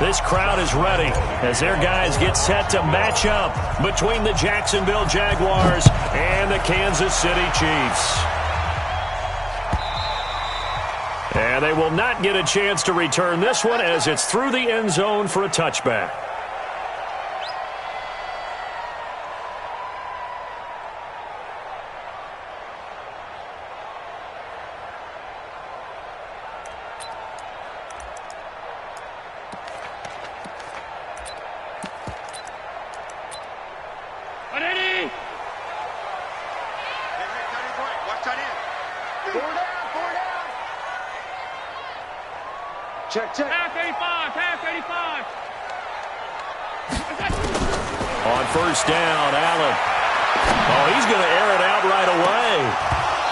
This crowd is ready as their guys get set to match up between the Jacksonville Jaguars and the Kansas City Chiefs. And they will not get a chance to return this one as it's through the end zone for a touchback. Check. Pass 85. On first down, Allen. Oh, he's going to air it out right away.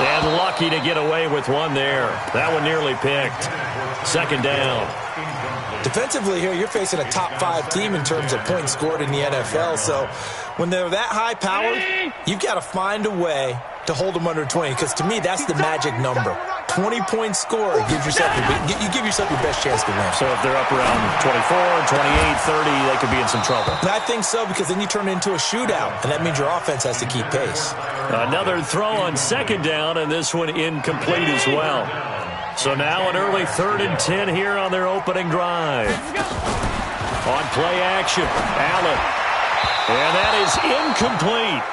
And lucky to get away with one there. That one nearly picked. Second down. Defensively here, you're facing a top 5 team in terms of points scored in the NFL. So when they're that high-powered, you've got to find a way to hold them under 20, because to me, that's the magic number. 20-point score gives yourself you give yourself your best chance to win. So if they're up around 24, 28, 30, they could be in some trouble. And I think so, because then you turn it into a shootout, and that means your offense has to keep pace. Another throw on second down, and this one incomplete as well. So now an early 3rd and 10 here on their opening drive. On play action, Allen. And that is incomplete.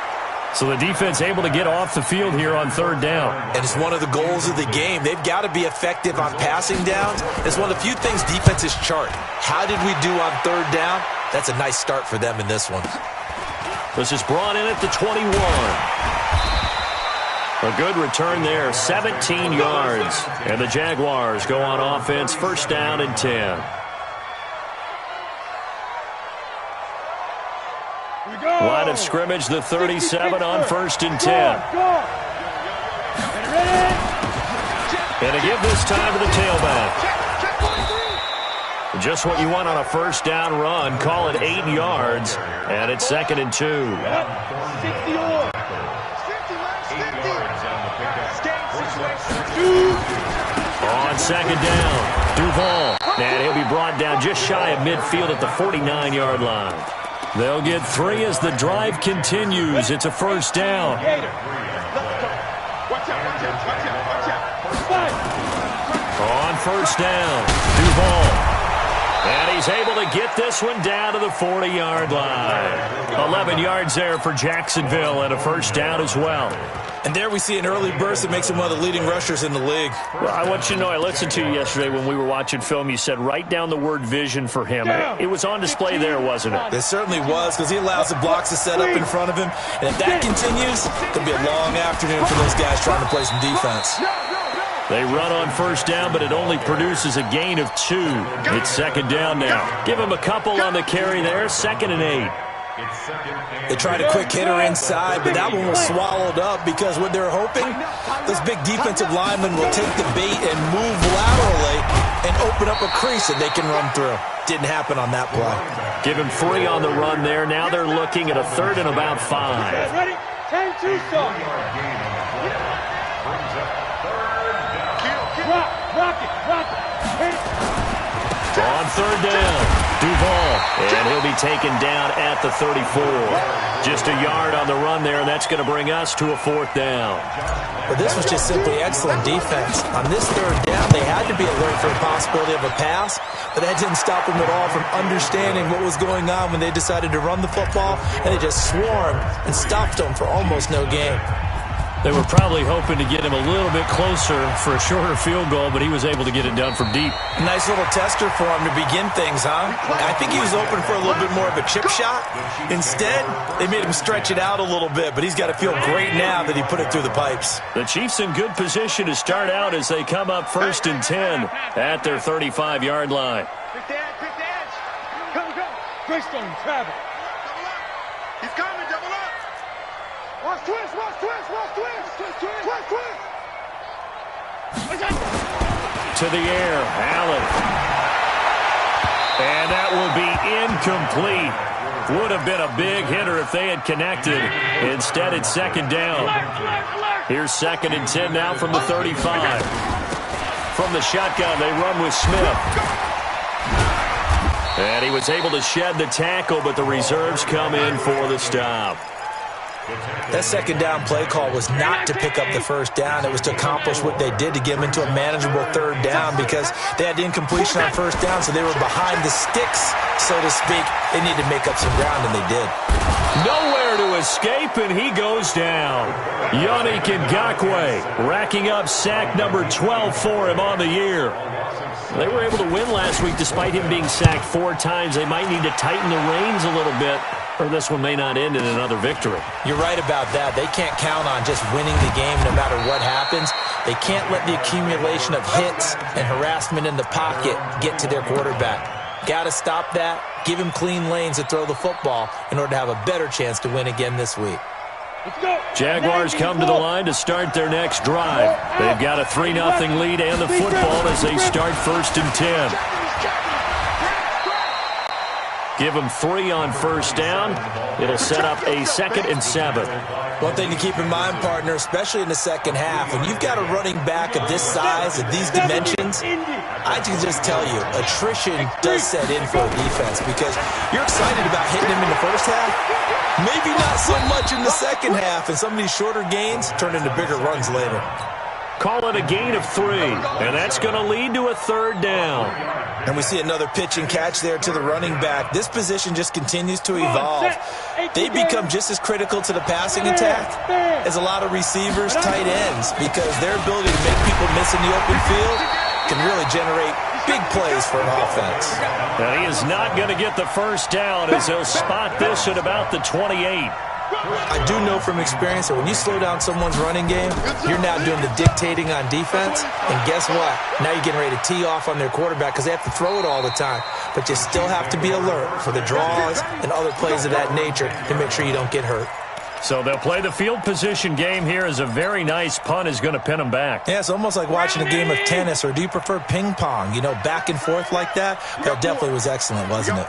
So the defense able to get off the field here on 3rd down. And it's one of the goals of the game. They've got to be effective on passing downs. It's one of the few things defenses chart. How did we do on 3rd down? That's a nice start for them in this one. This is brought in at the 21. A good return there, 17 yards. And the Jaguars go on offense, 1st down and 10. Line of scrimmage, the 37 on 1st and 10. And a give this time to the tailback. Just what you want on a 1st down run. Call it 8 yards. And it's 2nd and 2. On 2nd down, Duval. And he'll be brought down just shy of midfield at the 49-yard line. They'll get 3 as the drive continues. It's a 1st down. On 1st down, Duval. And he's able to get this one down to the 40-yard line. 11 yards there for Jacksonville and a 1st down as well. And there we see an early burst that makes him one of the leading rushers in the league. Well, I want you to know, I listened to you yesterday when we were watching film. You said write down the word vision for him. It was on display there, wasn't it? It certainly was, because he allows the blocks to set up in front of him. And if that continues, it'll be a long afternoon for those guys trying to play some defense. They run on 1st down, but it only produces a gain of 2. It's 2nd down now. Give him a couple on the carry there, 2nd and 8. They tried a quick hitter inside, but that one was swallowed up because what they're hoping, those big defensive linemen will take the bait and move laterally and open up a crease that they can run through. Didn't happen on that play. Give him 3 on the run there. Now they're looking at a 3rd and about 5. Ready? 10-2 stop. Rock it. Hit it. On 3rd down, Duval, and he'll be taken down at the 34. Just a yard on the run there, and that's going to bring us to a 4th down. Well, this was just simply excellent defense. On this 3rd down, they had to be alert for the possibility of a pass, but that didn't stop them at all from understanding what was going on when they decided to run the football, and they just swarmed and stopped them for almost no gain. They were probably hoping to get him a little bit closer for a shorter field goal, but he was able to get it done from deep. Nice little tester for him to begin things, huh? I think he was open for a little bit more of a chip shot. Instead, they made him stretch it out a little bit, but he's got to feel great now that he put it through the pipes. The Chiefs in good position to start out as they come up 1st and 10 at their 35-yard line. Pick the edge. Go. Greystone, travel. He's coming, double up. Watch twist. To the air, Allen. And that will be incomplete. Would have been a big hitter if they had connected. Instead, it's 2nd down. Here's 2nd and 10 now from the 35. From the shotgun, they run with Smith. And he was able to shed the tackle, but the reserves come in for the stop. That second down play call was not to pick up the first down. It was to accomplish what they did, to get them into a manageable third down, because they had the incompletion on first down, so they were behind the sticks, so to speak. They needed to make up some ground, and they did. Nowhere to escape, and he goes down. Yannick Ngakoue racking up sack number 12 for him on the year. They were able to win last week despite him being sacked 4 times. They might need to tighten the reins a little bit, or this one may not end in another victory. You're right about that. They can't count on just winning the game no matter what happens. They can't let the accumulation of hits and harassment in the pocket get to their quarterback. Got to stop that. Give him clean lanes to throw the football in order to have a better chance to win again this week. Jaguars come to the line to start their next drive. They've got a 3-0 lead and the football as they start 1st and 10. Give them 3 on first down. It'll set up a 2nd and 7. One thing to keep in mind, partner, especially in the second half, when you've got a running back of this size, of these dimensions, I can just tell you, attrition does set in for a defense, because you're excited about hitting him in the first half, maybe not so much in the second half, and some of these shorter gains turn into bigger runs later. Call it a gain of 3, and that's going to lead to a 3rd down. And we see another pitch and catch there to the running back. This position just continues to evolve. They become just as critical to the passing attack as a lot of receivers, tight ends, because their ability to make people miss in the open field can really generate big plays for an offense. And he is not going to get the first down, as he'll spot this at about the 28. I do know from experience that when you slow down someone's running game, you're now doing the dictating on defense. And guess what? Now you're getting ready to tee off on their quarterback because they have to throw it all the time. But you still have to be alert for the draws and other plays of that nature to make sure you don't get hurt. So they'll play the field position game here, as a very nice punt is going to pin them back. Yeah, it's almost like watching a game of tennis, or do you prefer ping pong? You know, back and forth like that? That definitely was excellent, wasn't it?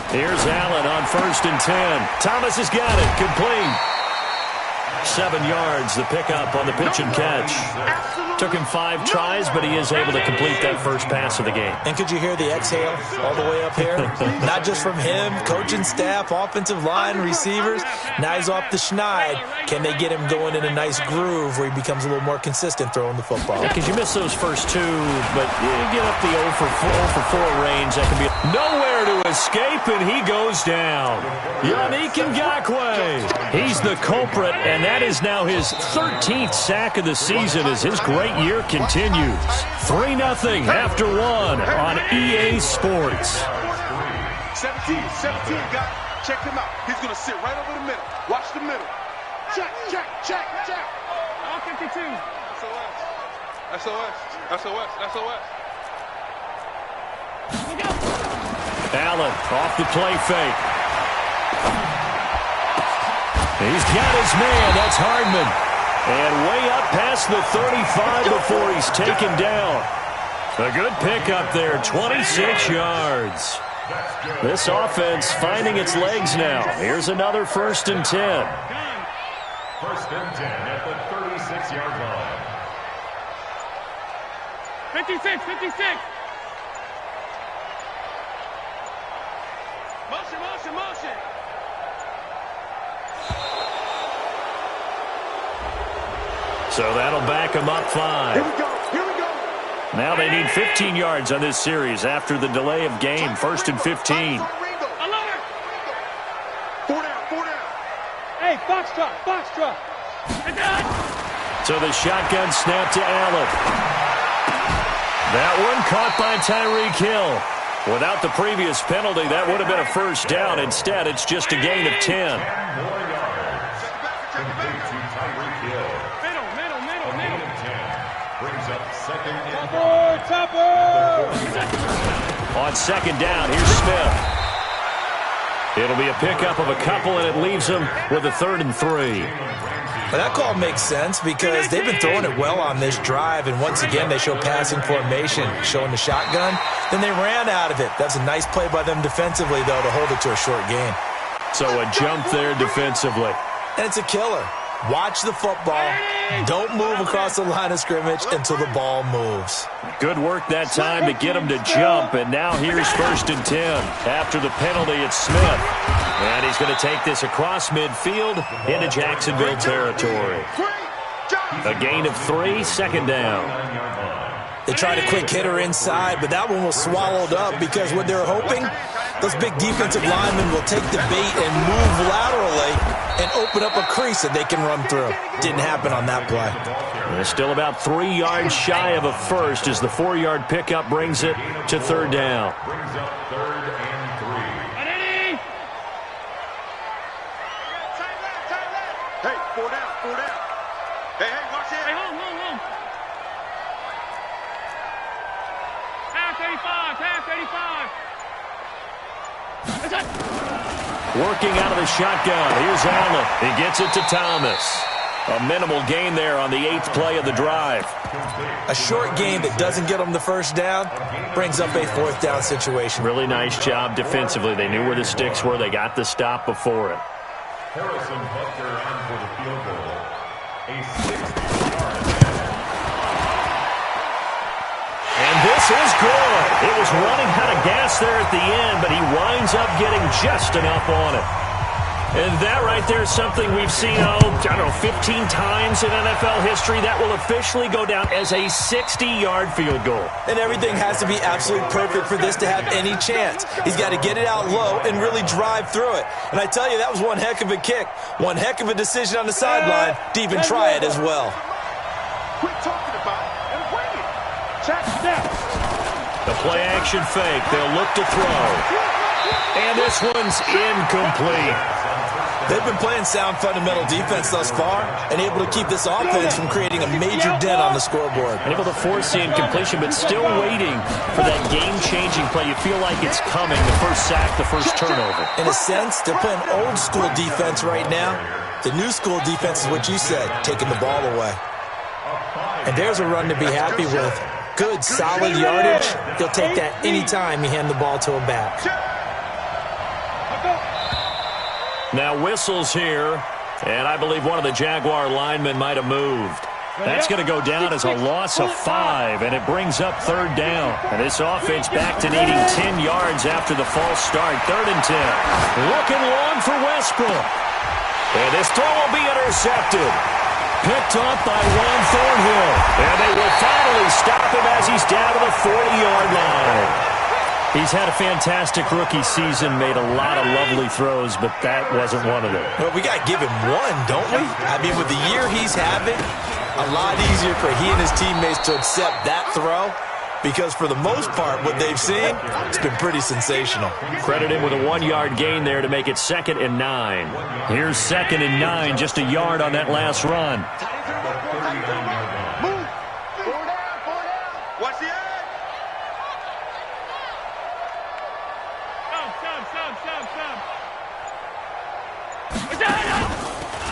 Here's Allen on 1st and 10. Thomas has got it. Complete. 7 yards, the pickup on the pitch and catch. Took him 5 tries, but he is able to complete that first pass of the game. And could you hear the exhale all the way up here? Not just from him, coaching staff, offensive line, receivers. Now he's off the schneid. Can they get him going in a nice groove where he becomes a little more consistent throwing the football? Because you miss those first 2, but you get up the 0 for 4 range. That can be nowhere to escape, and he goes down. Yannick Ngakoue. He's the culprit, and that is now his 13th sack of the season as his great year continues. 3-0 after 1 on EA Sports. 17, got it. Check him out. He's going to sit right over the middle. Watch the middle. Check. All 52. SOS. Allen off the play fake. He's got his man. That's Hardman. And way up past the 35 before he's taken down. A good pickup there, 26 yards. This offense finding its legs now. Here's another 1st and 10. 1st and 10 at the 36-yard line. 56. Motion. So that'll back them up 5. Here we go. Now they need 15 yards on this series after the delay of game. 1st and 15. Alert! 4 down. Hey, box truck. So the shotgun snap to Allen. That one caught by Tyreek Hill. Without the previous penalty, that would have been a first down. Instead, it's just a gain of 10. On 2nd down, here's Smith. It'll be a pickup of a couple, and it leaves them with a 3rd and 3. Well, that call makes sense because they've been throwing it well on this drive, and once again they show passing formation, showing the shotgun. Then they ran out of it. That's a nice play by them defensively, though, to hold it to a short gain. So a jump there defensively. And it's a killer. Watch the football. Don't move across the line of scrimmage until the ball moves. Good work that time to get him to jump, and now here's 1st and 10. After the penalty, it's Smith. And he's going to take this across midfield into Jacksonville territory. A gain of 3, 2nd down. They tried a quick hitter inside, but that one was swallowed up because what they're hoping, those big defensive linemen will take the bait and move laterally and open up a crease that they can run through. Didn't happen on that play. They're still about 3 yards shy of a first as the 4-yard pickup brings it to 3rd down. Brings up 3rd and 3. Hey, 4 down, 4 down. Hey, watch it. Hey, home. Half 85. Working out of the shotgun. Here's Allen. He gets it to Thomas. A minimal gain there on the 8th play of the drive. A short game that doesn't get them the first down brings up a 4th down situation. Really nice job defensively. They knew where the sticks were. They got the stop before it. Harrison Butker on for the field goal. A 60-yard. And this is good. It was running out of gas there at the end, but he winds up getting just enough on it. And that right there is something we've seen, 15 times in NFL history. That will officially go down as a 60-yard field goal. And everything has to be absolutely perfect for this to have any chance. He's got to get it out low and really drive through it. And I tell you, that was one heck of a kick. One heck of a decision on the sideline to even try it as well. Quit talking about it and bring it. Check that. The play action fake. They'll look to throw. And this one's incomplete. They've been playing sound fundamental defense thus far and able to keep this offense from creating a major dent on the scoreboard. Able to force the incompletion, but still waiting for that game-changing play. You feel like it's coming, the first sack, the first turnover. In a sense, they're playing old-school defense right now. The new-school defense is what you said, taking the ball away. And there's a run to be happy with. Good, solid yardage. They'll take that anytime you hand the ball to a back. Now whistles here, and I believe one of the Jaguar linemen might have moved. That's going to go down as a loss of 5, and it brings up 3rd down. And this offense back to needing 10 yards after the false start. 3rd and 10. Looking long for Westbrook. And this throw will be intercepted. Picked up by Juan Thornhill. And they will finally stop him as he's down to the 40-yard line. He's had a fantastic rookie season, made a lot of lovely throws, but that wasn't one of them. Well, we got to give him one, don't we? I mean, with the year he's having, a lot easier for he and his teammates to accept that throw because for the most part, what they've seen, it's been pretty sensational. Credit him with a 1-yard gain there to make it 2nd and 9. Here's 2nd and 9, just a yard on that last run. Move. 4 down. Watch the edge.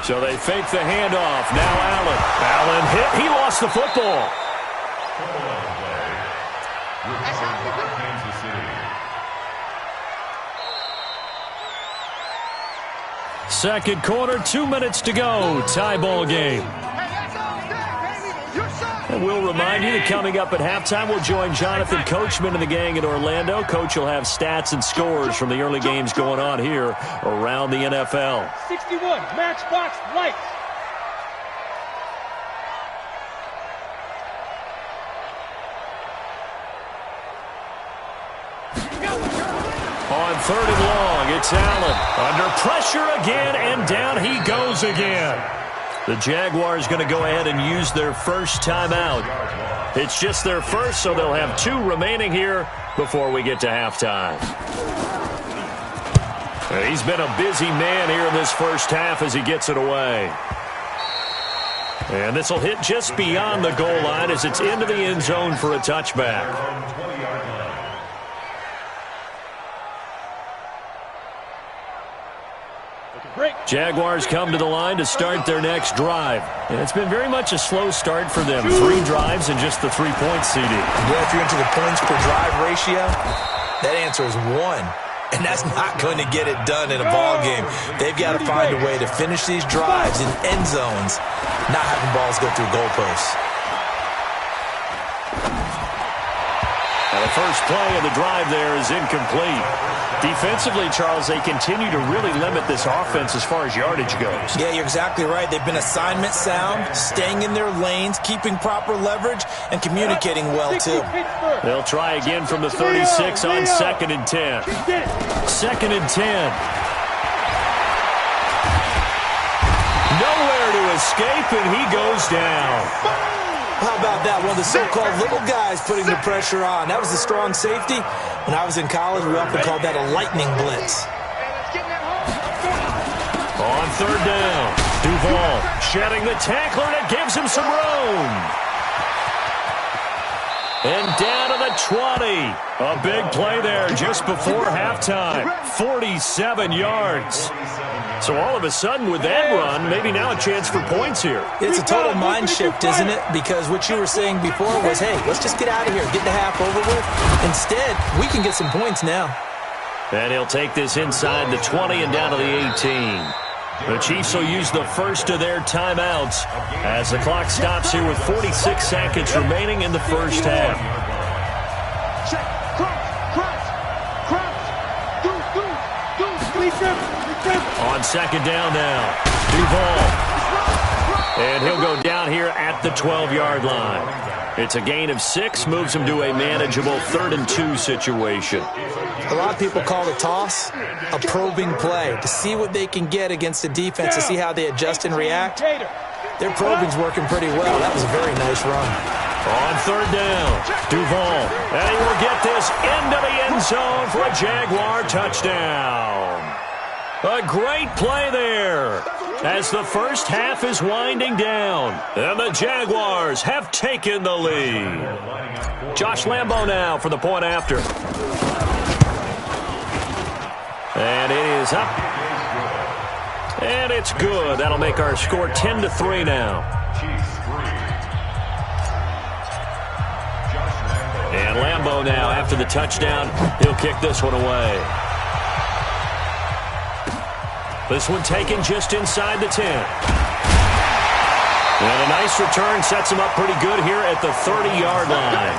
So they fake the handoff. Now Allen. Allen hit. He lost the football. Second quarter, 2 minutes to go. Tie ball game. And we'll remind you that coming up at halftime, we'll join Jonathan Coachman and the gang in Orlando. Coach will have stats and scores from the early games going on here around the NFL. 61, Matchbox Lights. On 3rd and long, it's Allen. Under pressure again, and down he goes again. The Jaguars going to go ahead and use their first timeout. It's just their first, so they'll have 2 remaining here before we get to halftime. And he's been a busy man here in this first half as he gets it away. And this will hit just beyond the goal line as it's into the end zone for a touchback. Jaguars come to the line to start their next drive. And it's been very much a slow start for them. 3 drives and just the 3-point CD. Yeah, if you're into the points per drive ratio, that answer is 1. And that's not going to get it done in a ball game. They've got to find a way to finish these drives in end zones, not having balls go through goalposts. And the first play of the drive there is incomplete. Defensively, Charles, they continue to really limit this offense as far as yardage goes. Yeah, you're exactly right. They've been assignment sound, staying in their lanes, keeping proper leverage, and communicating well, too. They'll try again from the 36 on 2nd and 10. 2nd and 10. Nowhere to escape, and he goes down. How about that? One of the so-called little guys putting the pressure on. That was a strong safety. When I was in college, we often called that a lightning blitz. On 3rd down, Duval shedding the tackler, and it gives him some room. And down to the 20. A big play there just before halftime. 47 yards. So all of a sudden with that run, maybe now a chance for points here. It's a total mind shift, isn't it? Because what you were saying before was, hey, let's just get out of here, get the half over with. Instead, we can get some points now. And he'll take this inside the 20 and down to the 18. The Chiefs will use the first of their timeouts as the clock stops here with 46 seconds remaining in the first half. On 2nd down now, Duval. And he'll go down here at the 12-yard line. It's a gain of 6, moves him to a manageable 3rd and 2 situation. A lot of people call the toss a probing play to see what they can get against the defense, to see how they adjust and react. Their probing's working pretty well. That was a very nice run. On 3rd down, Duval. And he will get this into the end zone for a Jaguar touchdown. A great play there as the first half is winding down. And the Jaguars have taken the lead. Josh Lambo now for the point after. And it is up. And it's good. That'll make our score 10-3 now. And Lambo now, after the touchdown, he'll kick this one away. This one taken just inside the 10. And a nice return sets him up pretty good here at the 30-yard line.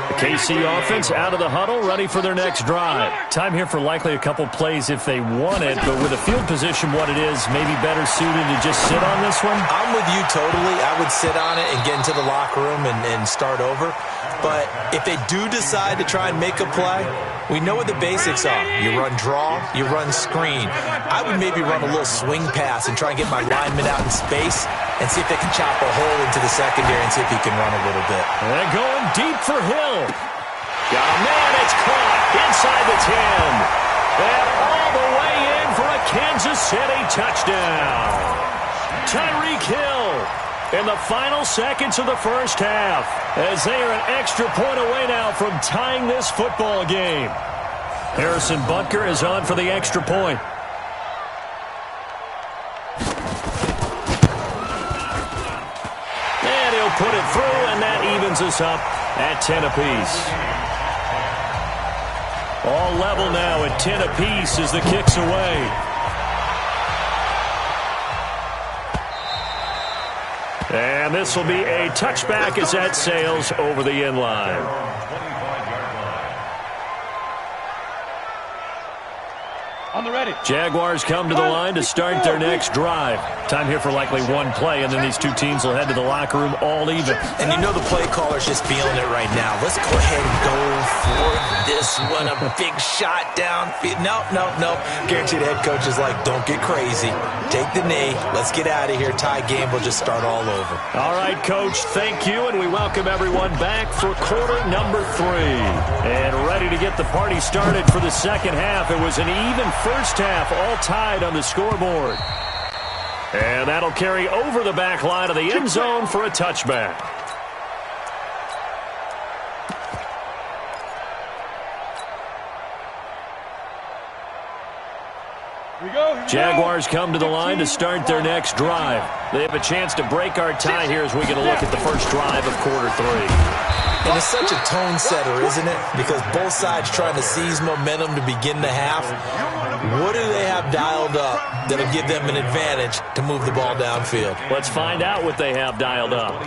The KC offense out of the huddle, ready for their next drive. Time here for likely a couple plays if they want it, but with a field position what it is, maybe better suited to just sit on this one? I'm with you totally. I would sit on it and get into the locker room and start over. But if they do decide to try and make a play, we know what the basics are. You run draw, you run screen. I would maybe run a little swing pass and try and get my lineman out in space and see if they can chop a hole into the secondary and see if he can run a little bit. And going deep for Hill. Got a man, it's caught inside the 10. And all the way in for a Kansas City touchdown. Tyreek Hill in the final seconds of the first half, as they are an extra point away now from tying this football game. Harrison Butker is on for the extra point. And he'll put it through, and that evens us up at 10 apiece. All level now at 10 apiece as the kick's away. And this will be a touchback as that sails over the end line. On the ready. Jaguars come to the line to start their next drive. Time here for likely one play, and then these two teams will head to the locker room all even. And you know the play caller's just feeling it right now. Let's go ahead and go for this one. A big shot downfield. No. Guaranteed the head coach is like, don't get crazy. Take the knee. Let's get out of here. Tie game will just start all over. All right, Coach, thank you, and we welcome everyone back for quarter number 3. And ready to get the party started for the second half. It was an even first half, all tied on the scoreboard. And that'll carry over the back line of the end zone for a touchback. Jaguars come to the line to start their next drive. They have a chance to break our tie here as we get a look at the first drive of quarter 3. And it's such a tone setter, isn't it? Because both sides trying to seize momentum to begin the half. What do they have dialed up that'll give them an advantage to move the ball downfield? Let's find out what they have dialed up.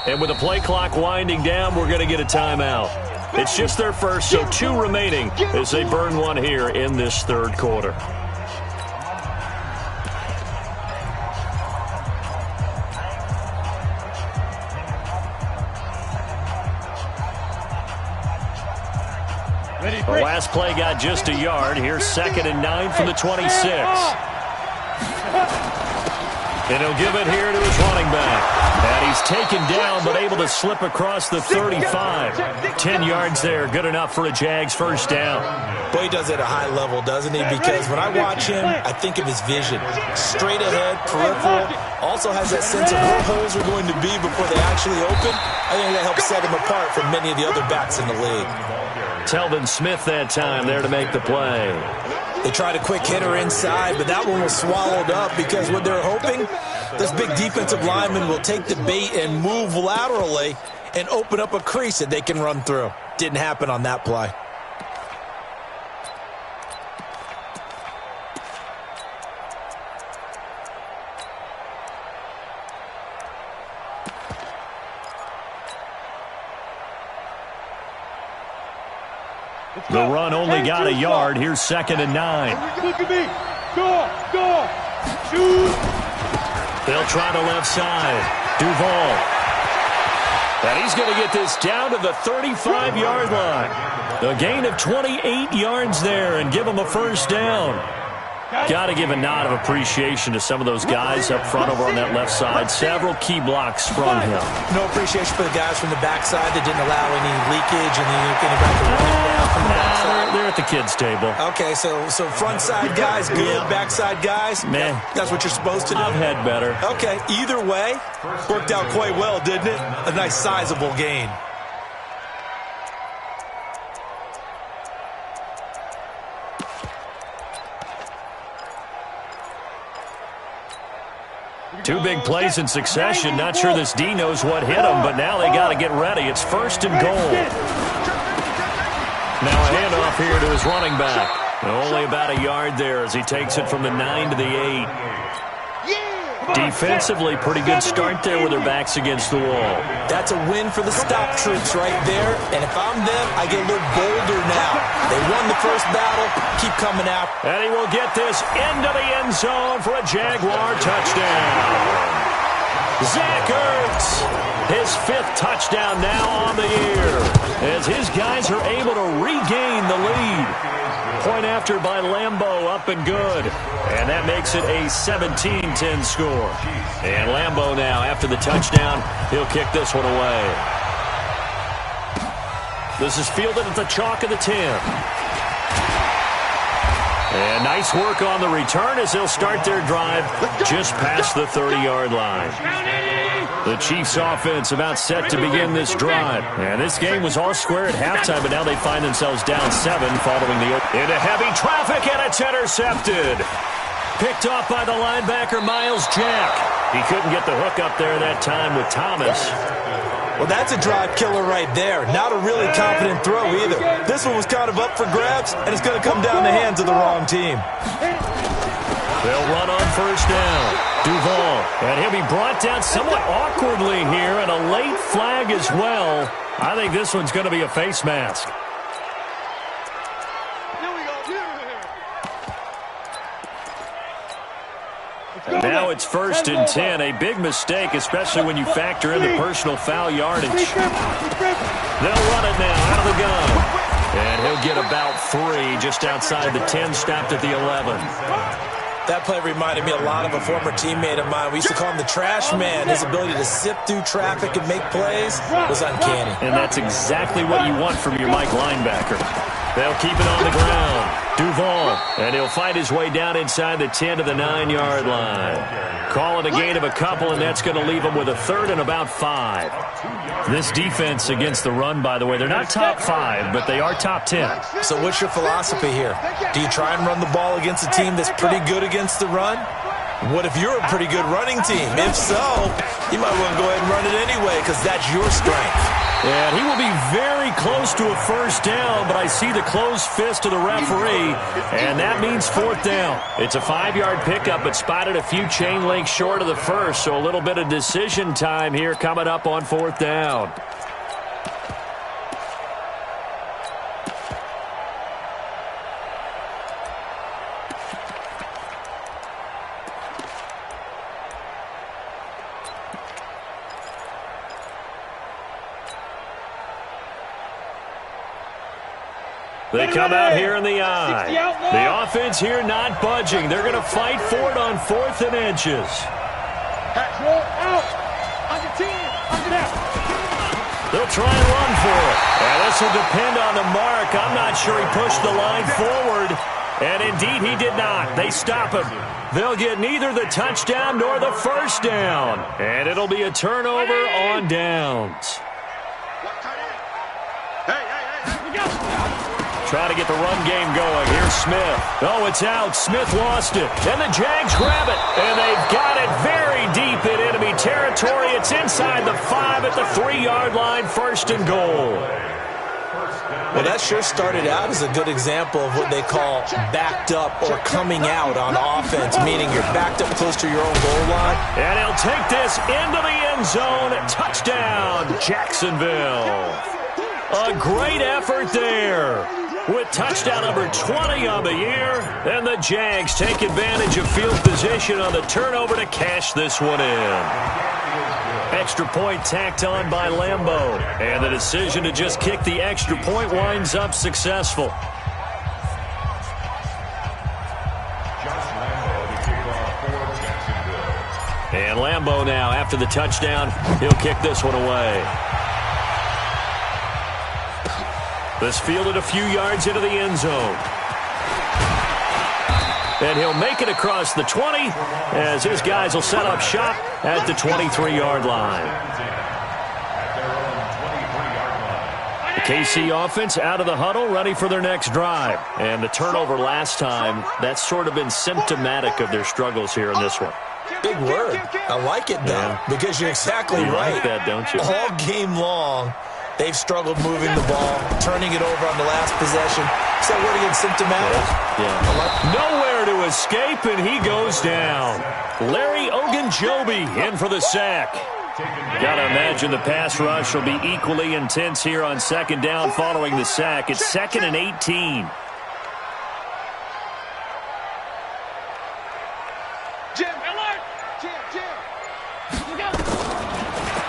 And with the play clock winding down, we're going to get a timeout. It's just their first, so 2 remaining as they burn one here in this third quarter. The last play got just a yard. Here's 2nd and 9 from the 26. And he'll give it here to his running back. And he's taken down, but able to slip across the 35. 10 yards there, good enough for a Jags first down. Boy, he does it at a high level, doesn't he? Because when I watch him, I think of his vision. Straight ahead, peripheral. Also has that sense of where holes are going to be before they actually open. I think that helps set him apart from many of the other backs in the league. Telvin Smith that time there to make the play. They tried a quick hitter inside, but that one was swallowed up because what they're hoping, this big defensive lineman will take the bait and move laterally and open up a crease that they can run through. Didn't happen on that play. The run only got a yard. Here's 2nd and 9. Look at me. Go. Shoot. They'll try the left side. Duval. And he's going to get this down to the 35-yard line. A gain of 28 yards there and give him a first down. Got to give a nod of appreciation to some of those guys up front over on that left side. Several key blocks from him. No appreciation for the guys from the backside that didn't allow any leakage and anybody to run it down from the backside. They're at the kids' table. Okay, so front side guys good, backside guys, man, that's what you're supposed to do. I've had better. Okay, either way, worked out quite well, didn't it? A nice sizable gain. Two big plays in succession. Not sure this D knows what hit him, but now they got to get ready. It's 1st and goal. Now a handoff here to his running back. Only about a yard there as he takes it from the 9 to the 8. Defensively, pretty good start there with their backs against the wall. That's a win for the stop troops right there. And if I'm them, I get a little bolder now. They won the first battle. Keep coming out. And he will get this into the end zone for a Jaguar touchdown. Zach Ertz, his 5th touchdown now on the year, as his guys are able to regain the lead. Point after by Lambeau, up and good. And that makes it a 17-10 score. And Lambeau now, after the touchdown, he'll kick this one away. This is fielded at the chalk of the 10. And nice work on the return as they'll start their drive just past the 30-yard line. The Chiefs offense about set to begin this drive. And this game was all square at halftime, but now they find themselves down 7 following the open. Into heavy traffic, and it's intercepted. Picked off by the linebacker, Miles Jack. He couldn't get the hook up there that time with Thomas. Well, that's a drive killer right there. Not a really confident throw either. This one was kind of up for grabs, and it's going to come down the hands of the wrong team. They'll run on first down. Duval, and he'll be brought down somewhat awkwardly here, and a late flag as well. I think this one's going to be a face mask. And now it's 1st and 10. A big mistake, especially when you factor in the personal foul yardage. They'll run it now out of the gun. And he'll get about 3 just outside the 10, stopped at the 11. That play reminded me a lot of a former teammate of mine. We used to call him the trash man. His ability to sift through traffic and make plays was uncanny. And that's exactly what you want from your Mike linebacker. They'll keep it on the ground. Duval, and he'll fight his way down inside the 10 to the 9-yard line. Call it a gain of a couple, and that's going to leave him with a third and about 5. This defense against the run, by the way, they're not top 5, but they are top 10. So what's your philosophy here? Do you try and run the ball against a team that's pretty good against the run? What if you're a pretty good running team? If so, you might want to go ahead and run it anyway because that's your strength. And he will be very close to a first down, but I see the closed fist of the referee, and that means fourth down. It's a 5-yard pickup, but spotted a few chain links short of the first, so a little bit of decision time here coming up on fourth down. They come out here in the eye. The offense here not budging. They're going to fight for it on 4th and inches. They'll try and run for it. And this will depend on the mark. I'm not sure he pushed the line forward. And indeed he did not. They stop him. They'll get neither the touchdown nor the first down. And it'll be a turnover on downs. Trying to get the run game going. Here's Smith. Oh, it's out. Smith lost it. And the Jags grab it. And they've got it very deep in enemy territory. It's inside the 5 at the 3-yard line. 1st and goal. Well, that sure started out as a good example of what they call backed up or coming out on offense, meaning you're backed up close to your own goal line. And he'll take this into the end zone. Touchdown, Jacksonville. A great effort there. With touchdown number 20 on the year, and the Jags take advantage of field position on the turnover to cash this one in. Extra point tacked on by Lambeau, and the decision to just kick the extra point winds up successful. And Lambeau now, after the touchdown, he'll kick this one away. This fielded a few yards into the end zone. And he'll make it across the 20 as his guys will set up shop at the 23-yard line. The KC offense out of the huddle, ready for their next drive. And the turnover last time, that's sort of been symptomatic of their struggles here in this one. Big word. I like it, though, because you're exactly right. Like that, don't you? All game long, they've struggled moving the ball, turning it over on the last possession. Is that word again, symptomatic? Yeah. Nowhere to escape, and he goes down. Larry Ogunjobi in for the sack. Got to imagine the pass rush will be equally intense here on 2nd down following the sack. It's 2nd and 18.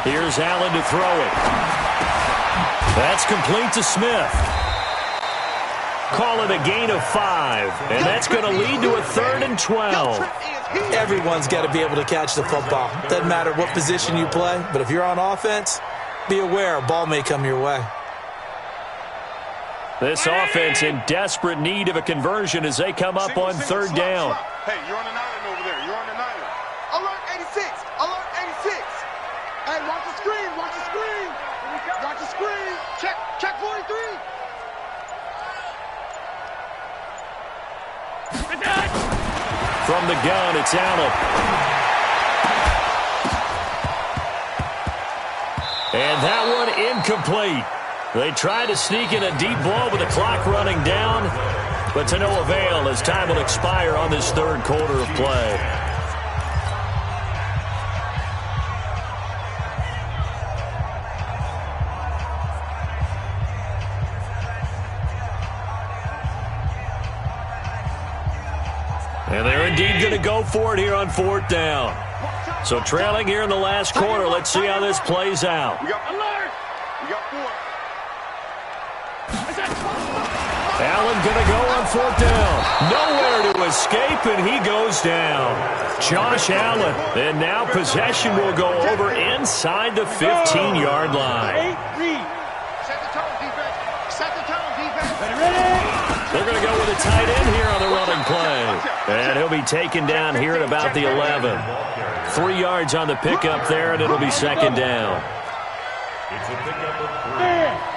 Here's Allen to throw it. That's complete to Smith. Call it a gain of 5, and that's going to lead to a 3rd and 12. Everyone's got to be able to catch the football. Doesn't matter what position you play, but if you're on offense, be aware a ball may come your way. This offense in desperate need of a conversion as they come up on 3rd down. Hey, you're on the 9 over there. You're on the 9. Alert 86. Alert 86. Hey, watch the screen. Watch the screen. Watch the screen. Check 43. From the gun, it's Allen. And that one incomplete. They try to sneak in a deep ball with the clock running down, but to no avail as time will expire on this 3rd quarter of play. And they're indeed going to go for it here on 4th down. So trailing here in the last quarter. Let's see how this plays out. We got alert. We got 4. Allen going to go on 4th down. Nowhere to escape, and he goes down. Josh Allen. And now possession will go over inside the 15-yard line. Set the tone, defense. Set the tone, defense. They're going to go with a tight end here on the running play. And he'll be taken down here at about the 11. 3 yards on the pickup there, and it'll be 2nd down. It's a pickup of 3.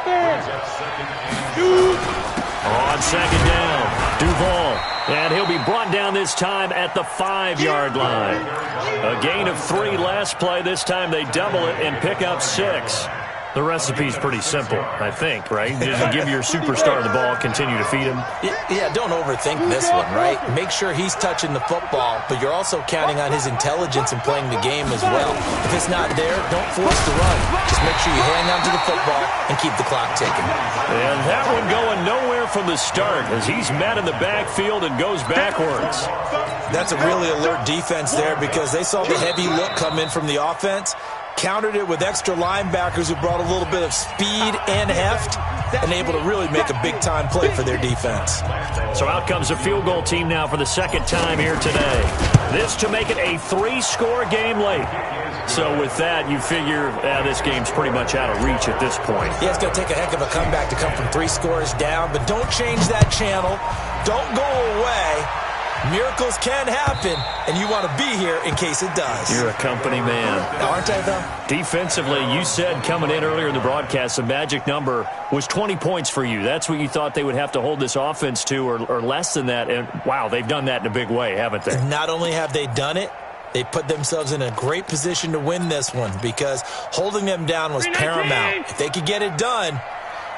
Brings up 2nd and 2. On 2nd down, Duval. And he'll be brought down this time at the 5-yard line. A gain of 3 last play. This time they double it and pick up 6. The recipe's pretty simple, I think, right? Just give your superstar the ball, continue to feed him. Yeah, don't overthink this one, right? Make sure he's touching the football, but you're also counting on his intelligence and playing the game as well. If it's not there, don't force the run. Just make sure you hang on to the football and keep the clock ticking. And that one going nowhere from the start as he's met in the backfield and goes backwards. That's a really alert defense there because they saw the heavy look come in from the offense, countered it with extra linebackers who brought a little bit of speed and heft, and able to really make a big-time play for their defense. So out comes a field goal team now for the 2nd time here today. This to make it a 3-score game late. So with that, you figure this game's pretty much out of reach at this point. Yeah, it's going to take a heck of a comeback to come from 3 scores down, but don't change that channel. Don't go away. Miracles can happen, and you want to be here in case it does. You're a company man. Aren't I, though? Defensively, you said coming in earlier in the broadcast, the magic number was 20 points for you. That's what you thought they would have to hold this offense to, or less than that. And, wow, they've done that in a big way, haven't they? Not only have they done it, they put themselves in a great position to win this one because holding them down was paramount. If they could get it done,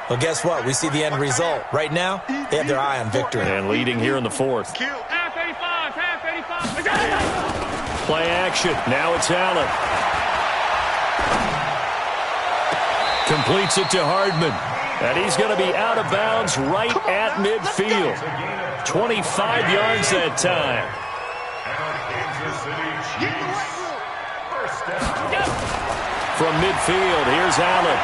well, guess what? We see the end result. Right now, they have their eye on victory. And leading here in the 4th. Play action. Now it's Allen. Completes it to Hardman. And he's going to be out of bounds right at midfield. 25 yards that time. From midfield, here's Allen.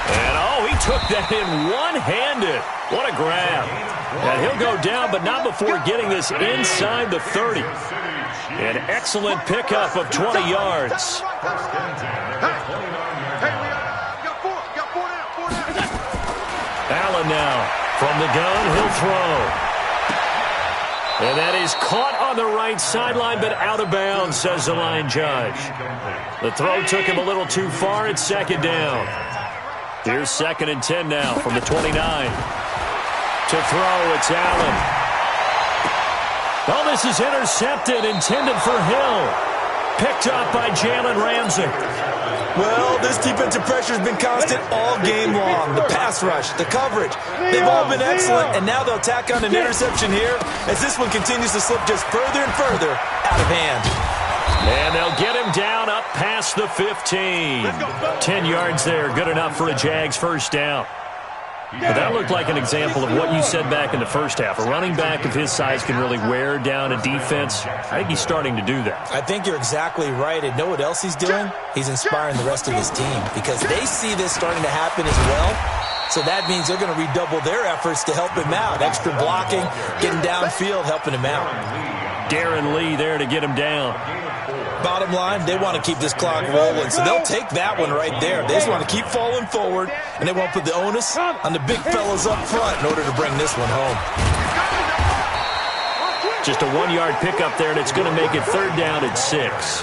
And, he took that in one-handed. What a grab. And he'll go down, but not before getting this inside the 30. An excellent pickup of 20 yards. Allen now from the gun, he'll throw. And that is caught on the right sideline, but out of bounds, says the line judge. The throw took him a little too far. It's 2nd down. Here's 2nd and 10 now from the 29. To throw, it's Allen. Oh, this is intercepted, intended for Hill. Picked up by Jalen Ramsey. Well, this defensive pressure has been constant all game long. The pass rush, the coverage, they've all been excellent, and now they'll tack on an interception here as this one continues to slip just further and further out of hand. And they'll get him down up past the 15. 10 yards there, good enough for a Jags 1st down. But that looked like an example of what you said back in the first half. A running back of his size can really wear down a defense. I think he's starting to do that. I think you're exactly right. And know what else he's doing? He's inspiring the rest of his team because they see this starting to happen as well. So that means they're going to redouble their efforts to help him out. Extra blocking, getting downfield, helping him out. Darren Lee there to get him down. Bottom line, they want to keep this clock rolling, so they'll take that one right there. They just want to keep falling forward, and they won't put the onus on the big fellas up front in order to bring this one home. Just a 1-yard pickup there, and it's going to make it 3rd down at 6.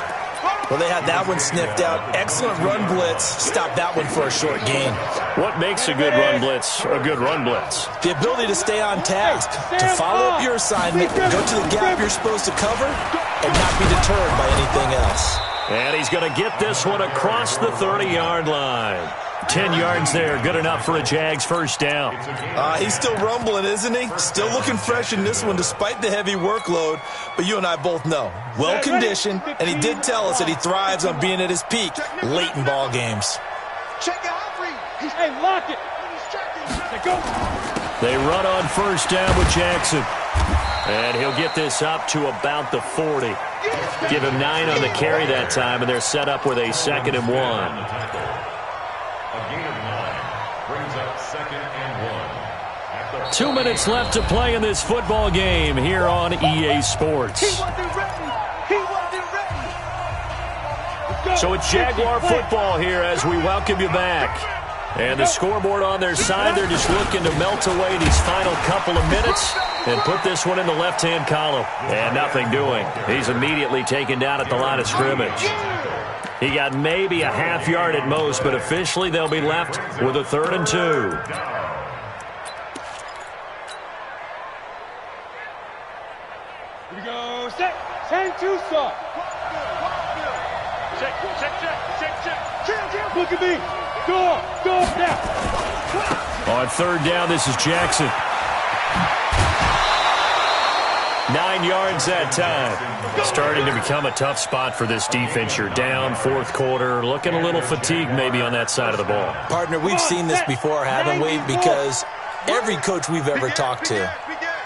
Well, they had that one sniffed out. Excellent run blitz. Stop that one for a short gain. What makes a good run blitz a good run blitz? The ability to stay on task, to follow up your assignment, go to the gap you're supposed to cover, and not be deterred by anything else. And he's going to get this one across the 30-yard line. 10 yards there, good enough for a Jags 1st down. He's still rumbling, isn't he? Still looking fresh in this one despite the heavy workload. But you and I both know, well-conditioned, and he did tell us that he thrives on being at his peak late in ball games. Check it out, Free. Hey, lock it. Go. They run on 1st down with Jackson. And he'll get this up to about the 40. Give him 9 on the carry that time, and they're set up with a 2nd and 1. Brings up 2nd and 1. 2 minutes left to play in this football game here on EA Sports. He wasn't ready. He wasn't ready. So it's Jaguar football here as we welcome you back. And the scoreboard on their side, they're just looking to melt away these final couple of minutes and put this one in the left-hand column. And nothing doing. He's immediately taken down at the line of scrimmage. He got maybe a half yard at most, but officially they'll be left with a 3rd and 2. Here we go. Set. 10-2 start. Check. Look at me. Go, now. On 3rd down, this is Jackson. 9 yards that time. Starting to become a tough spot for this defense. You're down 4th quarter, looking a little fatigued maybe on that side of the ball. Partner, we've seen this before, haven't we? Because every coach we've ever talked to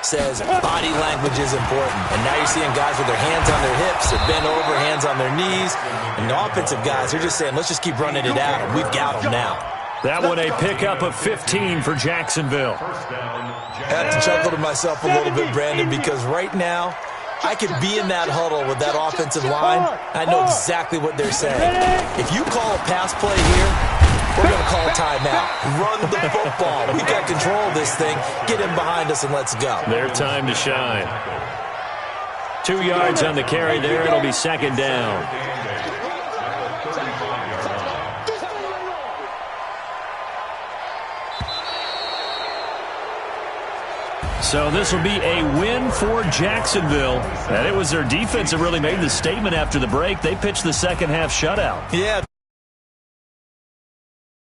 says body language is important. And now you're seeing guys with their hands on their hips, they're bent over, hands on their knees. And the offensive guys, they're just saying, let's just keep running it out, and we've got them now. That one a pickup of 15 for Jacksonville. I had to chuckle to myself a little bit, Brandon, because right now I could be in that huddle with that offensive line. I know exactly what they're saying. If you call a pass play here, we're going to call a timeout. Run the football. We've got control of this thing. Get him behind us and let's go. Their time to shine. 2 yards on the carry there. It'll be 2nd down. So this will be a win for Jacksonville. And it was their defense that really made the statement after the break. They pitched the second half shutout. Yeah.